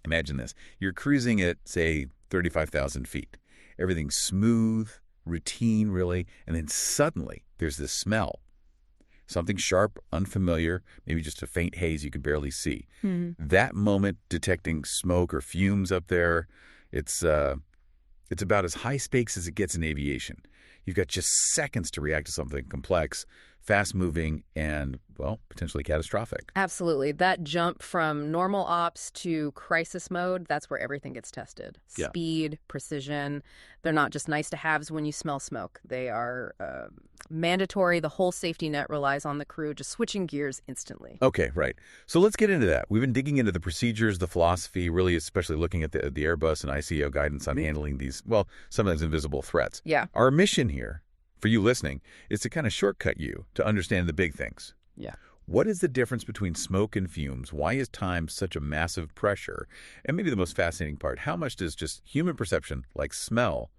Imagine this. You're cruising at, say, 35,000 feet. Everything's smooth, routine, really, and then suddenly there's this smell. Something sharp, unfamiliar, maybe just a faint haze you can barely see. That moment, detecting smoke or fumes up there, it's about as high stakes as it gets in aviation. You've got just seconds to react to something complex, fast-moving, and, well, potentially catastrophic. Absolutely. That jump from normal ops to crisis mode, that's where everything gets tested. Yeah. Speed, precision. They're not just nice-to-haves when you smell smoke. They are mandatory. The whole safety net relies on the crew just switching gears instantly. Okay, right. So let's get into that. We've been digging into the procedures, the philosophy, really especially looking at the Airbus and ICAO guidance on handling these, well, sometimes invisible threats. Yeah. Our mission here, for you listening, is to kind of shortcut you to understand the big things. Yeah. What is the difference between smoke and fumes? Why is time such a massive pressure? And maybe the most fascinating part, how much does just human perception, like smell,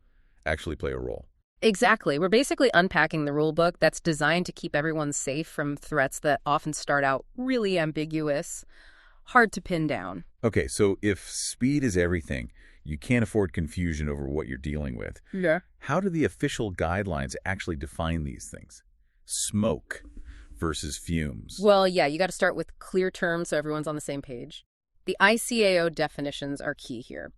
actually play a role? Exactly. We're basically unpacking the rule book that's designed to keep everyone safe from threats that often start out really ambiguous, hard to pin down. Okay, so if speed is everything, you can't afford confusion over what you're dealing with. Yeah. How do the official guidelines actually define these things? Smoke versus fumes. Well, yeah, you got to start with clear terms so everyone's on the same page. The ICAO definitions are key here.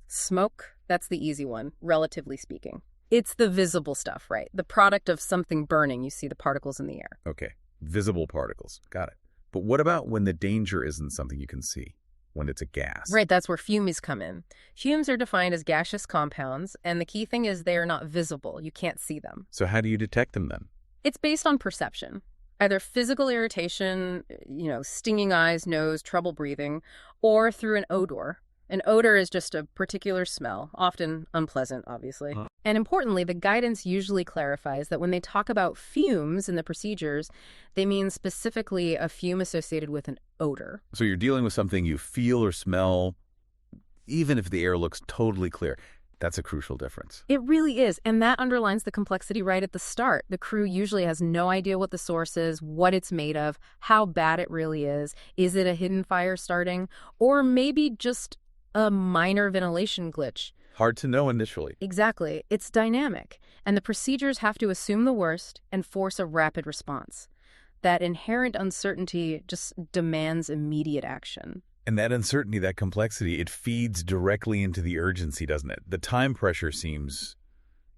Smoke, that's the easy one, relatively speaking. It's the visible stuff, right? The product of something burning. You see the particles in the air. Okay, visible particles. Got it. But what about when the danger isn't something you can see? When it's a gas? Right, that's where fumes come in. Fumes are defined as gaseous compounds, and the key thing is they are not visible. You can't see them. So how do you detect them then? It's based on perception. Either physical irritation, stinging eyes, nose, trouble breathing, or through an odor. An odor is just a particular smell, often unpleasant, obviously. And importantly, the guidance usually clarifies that when they talk about fumes in the procedures, they mean specifically a fume associated with an odor. So you're dealing with something you feel or smell, even if the air looks totally clear. That's a crucial difference. It really is, and that underlines the complexity right at the start. The crew usually has no idea what the source is, what it's made of, how bad it really is. Is it a hidden fire starting? Or maybe just a minor ventilation glitch. Hard to know initially. Exactly. It's dynamic, and the procedures have to assume the worst and force a rapid response. That inherent uncertainty just demands immediate action. And that uncertainty, that complexity, it feeds directly into the urgency, doesn't it? The time pressure seems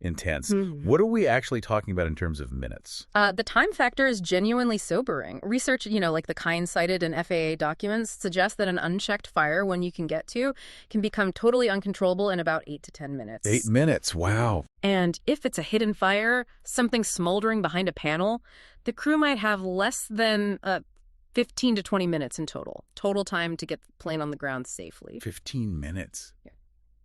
intense. What are we actually talking about in terms of minutes? The time factor is genuinely sobering. Research, like the kind cited in FAA documents, suggests that an unchecked fire, when you can get to, can become totally uncontrollable in about 8 to 10 minutes. 8 minutes, wow. And if it's a hidden fire, something smoldering behind a panel, the crew might have less than 15 to 20 minutes in total. Total time to get the plane on the ground safely. 15 minutes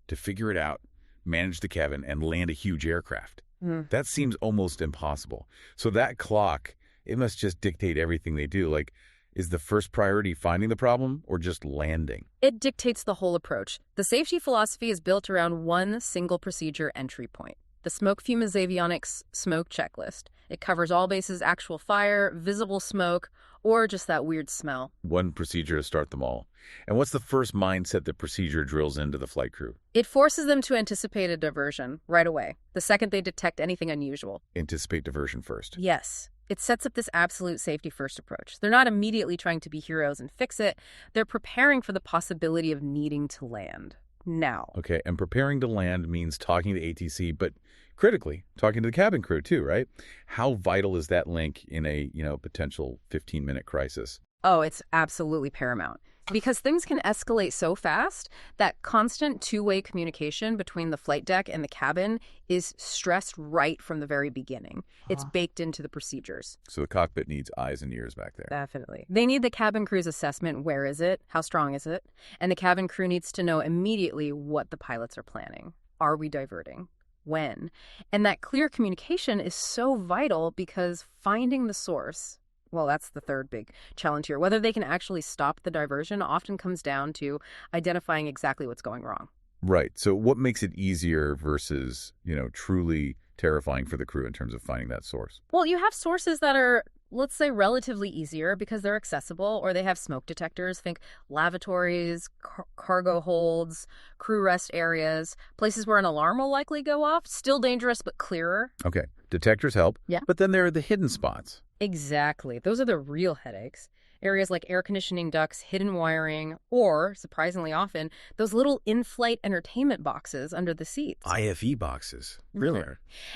to figure it out, manage the cabin, and land a huge aircraft. That seems almost impossible. So that clock, it must just dictate everything they do. Like, is the first priority finding the problem or just landing? It dictates the whole approach. The safety philosophy is built around one single procedure entry point. The Smoke Fumes Avionics Smoke Checklist. It covers all bases: actual fire, visible smoke, or just that weird smell. One procedure to start them all. And what's the first mindset the procedure drills into the flight crew? It forces them to anticipate a diversion right away, the second they detect anything unusual. Anticipate diversion first. Yes. It sets up this absolute safety-first approach. They're not immediately trying to be heroes and fix it. They're preparing for the possibility of needing to land now. Okay, and preparing to land means talking to ATC, but critically, talking to the cabin crew too, right? How vital is that link in a, potential 15-minute crisis? Oh, it's absolutely paramount. Because things can escalate so fast that constant two-way communication between the flight deck and the cabin is stressed right from the very beginning. It's baked into the procedures. So the cockpit needs eyes and ears back there. Definitely. They need the cabin crew's assessment. Where is it? How strong is it? And the cabin crew needs to know immediately what the pilots are planning. Are we diverting? When? And that clear communication is so vital because finding the source, well, that's the third big challenge here. Whether they can actually stop the diversion often comes down to identifying exactly what's going wrong. Right. So what makes it easier versus, truly terrifying for the crew in terms of finding that source? Well, you have sources that are let's say, relatively easier because they're accessible or they have smoke detectors. Think lavatories, cargo holds, crew rest areas, places where an alarm will likely go off. Still dangerous, but clearer. Okay, detectors help. Yeah. But then there are the hidden spots. Exactly. Those are the real headaches. Areas like air conditioning ducts, hidden wiring, or, surprisingly often, those little in-flight entertainment boxes under the seats. IFE boxes. Really?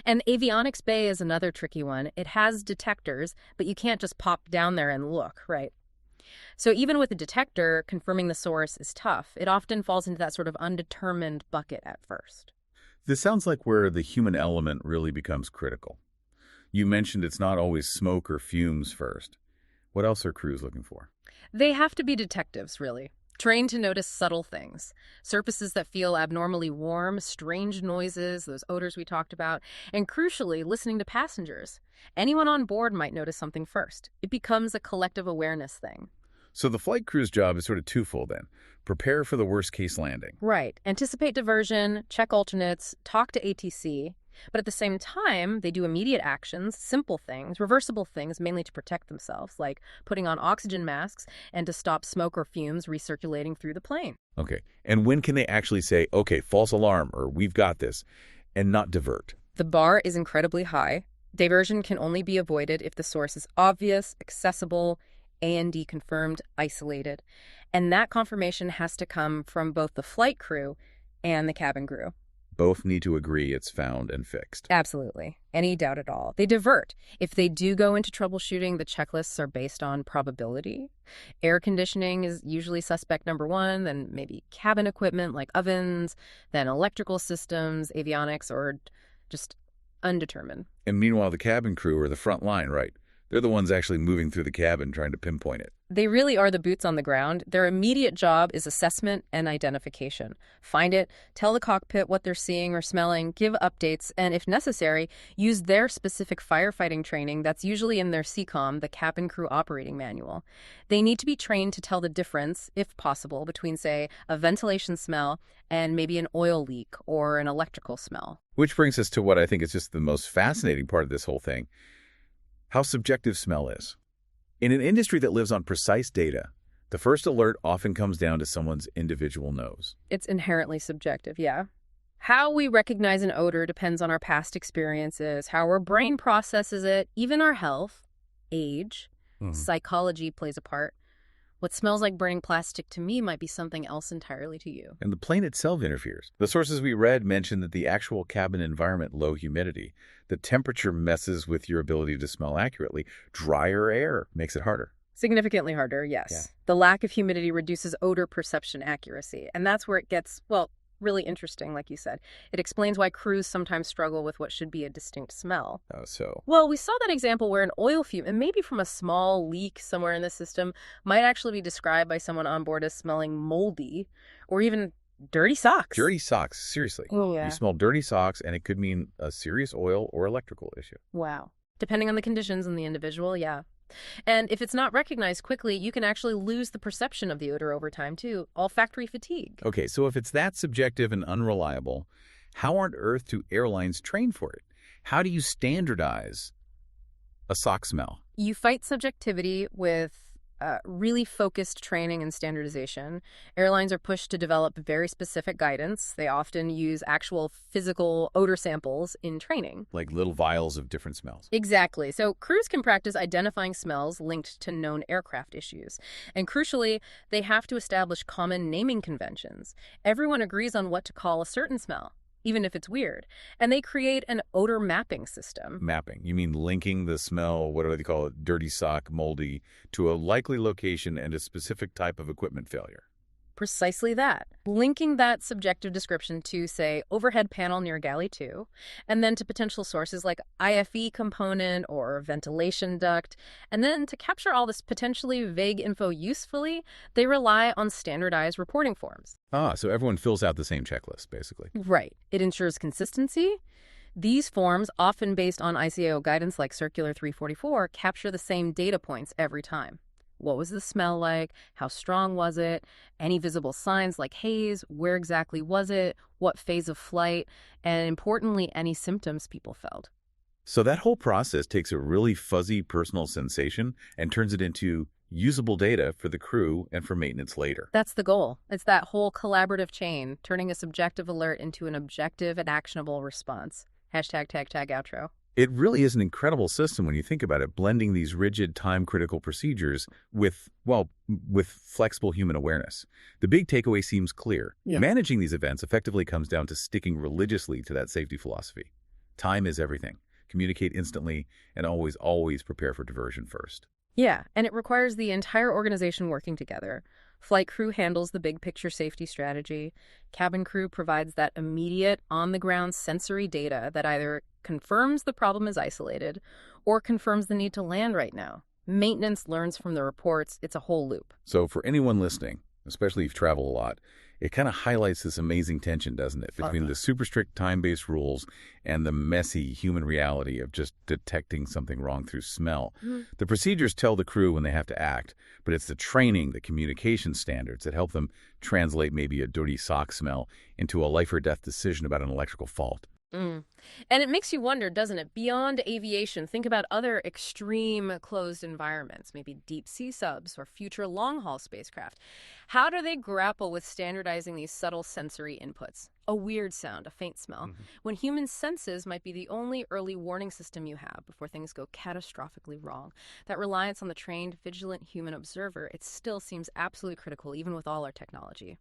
And avionics bay is another tricky one. It has detectors, but you can't just pop down there and look, right? So even with a detector, confirming the source is tough. It often falls into that sort of undetermined bucket at first. This sounds like where the human element really becomes critical. You mentioned it's not always smoke or fumes first. What else are crews looking for? They have to be detectives, really. Trained to notice subtle things. Surfaces that feel abnormally warm, strange noises, those odors we talked about, and crucially, listening to passengers. Anyone on board might notice something first. It becomes a collective awareness thing. So the flight crew's job is sort of twofold then. Prepare for the worst-case landing. Right. Anticipate diversion, check alternates, talk to ATC. But at the same time, they do immediate actions, simple things, reversible things, mainly to protect themselves, like putting on oxygen masks and to stop smoke or fumes recirculating through the plane. Okay. And when can they actually say, okay, false alarm, or we've got this, and not divert? The bar is incredibly high. Diversion can only be avoided if the source is obvious, accessible, A&D confirmed, isolated. And that confirmation has to come from both the flight crew and the cabin crew. Both need to agree it's found and fixed. Absolutely. Any doubt at all. They divert. If they do go into troubleshooting, the checklists are based on probability. Air conditioning is usually suspect number one, then maybe cabin equipment like ovens, then electrical systems, avionics, or just undetermined. And meanwhile, the cabin crew are the front line, right? They're the ones actually moving through the cabin trying to pinpoint it. They really are the boots on the ground. Their immediate job is assessment and identification. Find it, tell the cockpit what they're seeing or smelling, give updates, and if necessary, use their specific firefighting training that's usually in their ECAM, the cabin crew operating manual. They need to be trained to tell the difference, if possible, between, say, a ventilation smell and maybe an oil leak or an electrical smell. Which brings us to what I think is just the most fascinating part of this whole thing. How subjective smell is. In an industry that lives on precise data, the first alert often comes down to someone's individual nose. It's inherently subjective, yeah. How we recognize an odor depends on our past experiences, how our brain processes it, even our health, age, psychology plays a part. What smells like burning plastic to me might be something else entirely to you. And the plane itself interferes. The sources we read mention that the actual cabin environment, low humidity, the temperature messes with your ability to smell accurately. Drier air makes it harder. Significantly harder, yes. Yeah. The lack of humidity reduces odor perception accuracy. And that's where it gets, well, really interesting, like you said. It explains why crews sometimes struggle with what should be a distinct smell. Oh, so? Well, we saw that example where an oil fume, and maybe from a small leak somewhere in the system, might actually be described by someone on board as smelling moldy or even dirty socks. Dirty socks, seriously. Oh, yeah. You smell dirty socks, and it could mean a serious oil or electrical issue. Wow. Depending on the conditions and the individual, yeah. And if it's not recognized quickly, you can actually lose the perception of the odor over time, too. Olfactory fatigue. Okay, so if it's that subjective and unreliable, how on earth do airlines train for it? How do you standardize a sock smell? You fight subjectivity with really focused training and standardization. Airlines are pushed to develop very specific guidance. They often use actual physical odor samples in training. Like little vials of different smells. Exactly. So crews can practice identifying smells linked to known aircraft issues. And crucially, they have to establish common naming conventions. Everyone agrees on what to call a certain smell, even if it's weird. And they create an odor mapping system. Mapping. You mean linking the smell, what do they call it, dirty sock, moldy, to a likely location and a specific type of equipment failure. Precisely that. Linking that subjective description to, say, overhead panel near galley 2, and then to potential sources like IFE component or ventilation duct. And then to capture all this potentially vague info usefully, they rely on standardized reporting forms. Ah, so everyone fills out the same checklist, basically. Right. It ensures consistency. These forms, often based on ICAO guidance like Circular 344, capture the same data points every time. What was the smell like? How strong was it? Any visible signs like haze? Where exactly was it? What phase of flight? And importantly, any symptoms people felt. So that whole process takes a really fuzzy personal sensation and turns it into usable data for the crew and for maintenance later. That's the goal. It's that whole collaborative chain, turning a subjective alert into an objective and actionable response. Hashtag tag tag outro. It really is an incredible system when you think about it, blending these rigid, time-critical procedures with, well, with flexible human awareness. The big takeaway seems clear. Yeah. Managing these events effectively comes down to sticking religiously to that safety philosophy. Time is everything. Communicate instantly and always prepare for diversion first. Yeah, and it requires the entire organization working together. Flight crew handles the big picture safety strategy. Cabin crew provides that immediate, on-the-ground sensory data that either confirms the problem is isolated or confirms the need to land right now. Maintenance learns from the reports. It's a whole loop. So for anyone listening, especially if you travel a lot, it kind of highlights this amazing tension, doesn't it, between the super strict time-based rules and the messy human reality of just detecting something wrong through smell. The procedures tell the crew when they have to act, but it's the training, the communication standards that help them translate maybe a dirty sock smell into a life-or-death decision about an electrical fault. And it makes you wonder, doesn't it? Beyond aviation, think about other extreme closed environments, maybe deep sea subs or future long-haul spacecraft. How do they grapple with standardizing these subtle sensory inputs? A weird sound, a faint smell, when human senses might be the only early warning system you have before things go catastrophically wrong. That reliance on the trained, vigilant human observer, it still seems absolutely critical, even with all our technology.